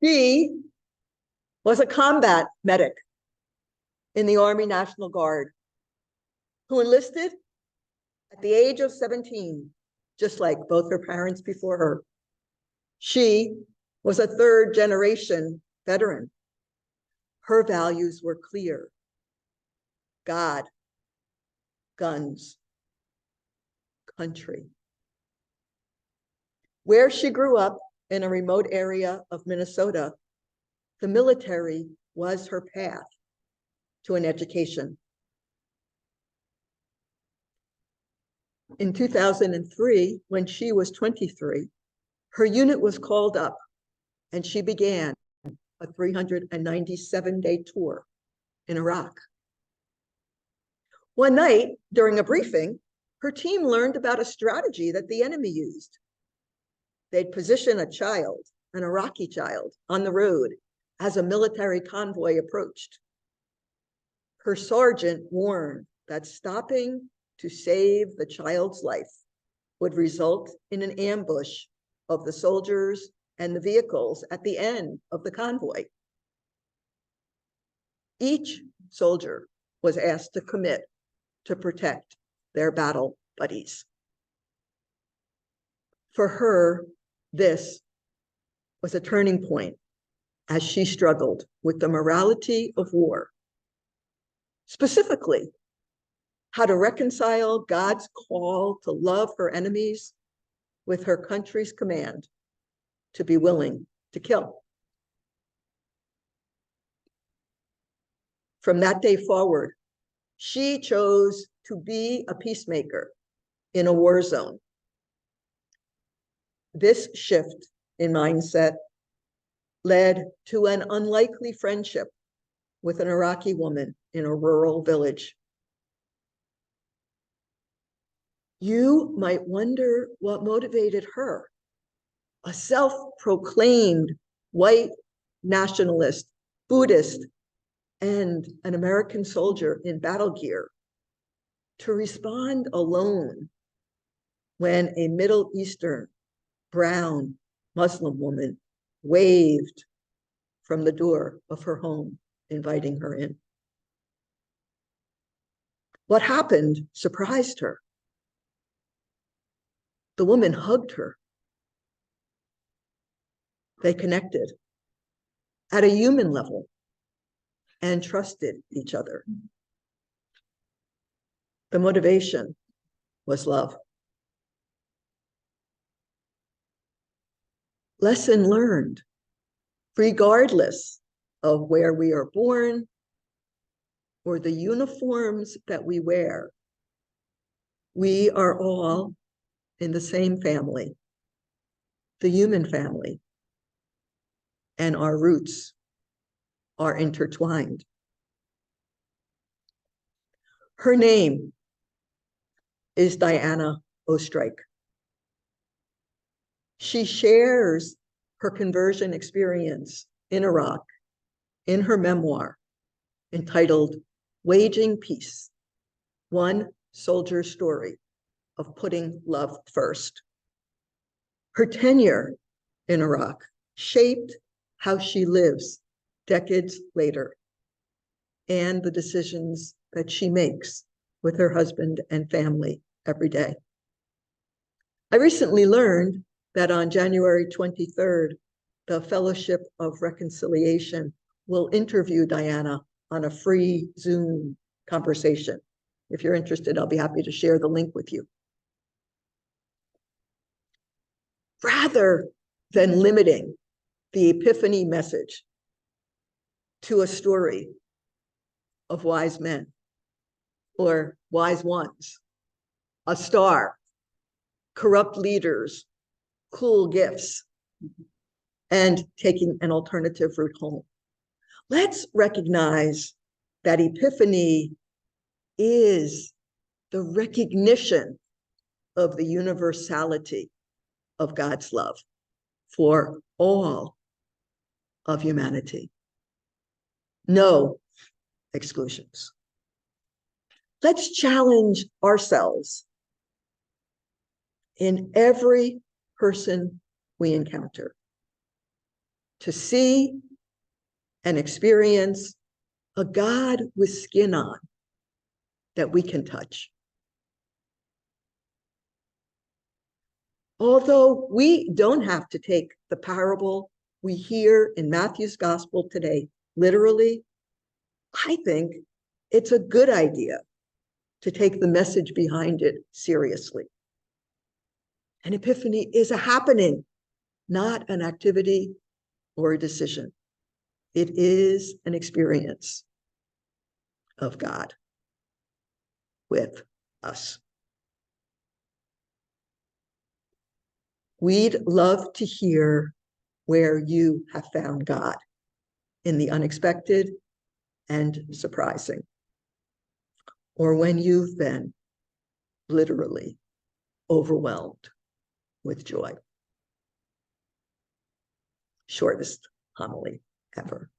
She was a combat medic in the Army National Guard who enlisted at the age of 17, just like both her parents before her. She was a third-generation veteran. Her values were clear: God, guns, country. Where she grew up, in a remote area of Minnesota, the military was her path to an education. In 2003, when she was 23, her unit was called up and she began a 397-day tour in Iraq. One night, during a briefing, her team learned about a strategy that the enemy used. They'd position a child, an Iraqi child, on the road as a military convoy approached. Her sergeant warned that stopping to save the child's life would result in an ambush of the soldiers and the vehicles at the end of the convoy. Each soldier was asked to commit to protect their battle buddies. For her, this was a turning point as she struggled with the morality of war. Specifically, how to reconcile God's call to love her enemies with her country's command to be willing to kill. From that day forward, she chose to be a peacemaker in a war zone. This shift in mindset led to an unlikely friendship with an Iraqi woman in a rural village. You might wonder what motivated her, a self-proclaimed white nationalist, Buddhist, and an American soldier in battle gear, to respond alone when a Middle Eastern brown Muslim woman waved from the door of her home, inviting her in. What happened surprised her. The woman hugged her. They connected at a human level and trusted each other. The motivation was love. Lesson learned: regardless of where we are born or the uniforms that we wear, we are all in the same family, the human family, and our roots are intertwined. Her name is Diana Ostrike. She shares her conversion experience in Iraq in her memoir entitled Waging Peace, One Soldier's Story of Putting Love First. Her tenure in Iraq shaped how she lives decades later and the decisions that she makes with her husband and family every day. I recently learned that on January 23rd, the Fellowship of Reconciliation will interview Diana on a free Zoom conversation. If you're interested, I'll be happy to share the link with you. Rather than limiting the Epiphany message to a story of wise men or wise ones, a star, corrupt leaders, cool gifts, and taking an alternative route home, let's recognize that Epiphany is the recognition of the universality of God's love for all of humanity. No exclusions. Let's challenge ourselves in every person we encounter to see and experience a God with skin on that we can touch. Although we don't have to take the parable we hear in Matthew's gospel today literally, I think it's a good idea to take the message behind it seriously. An epiphany is a happening, not an activity or a decision. It is an experience of God with us. We'd love to hear where you have found God in the unexpected and surprising, or when you've been literally overwhelmed with joy. Shortest homily ever.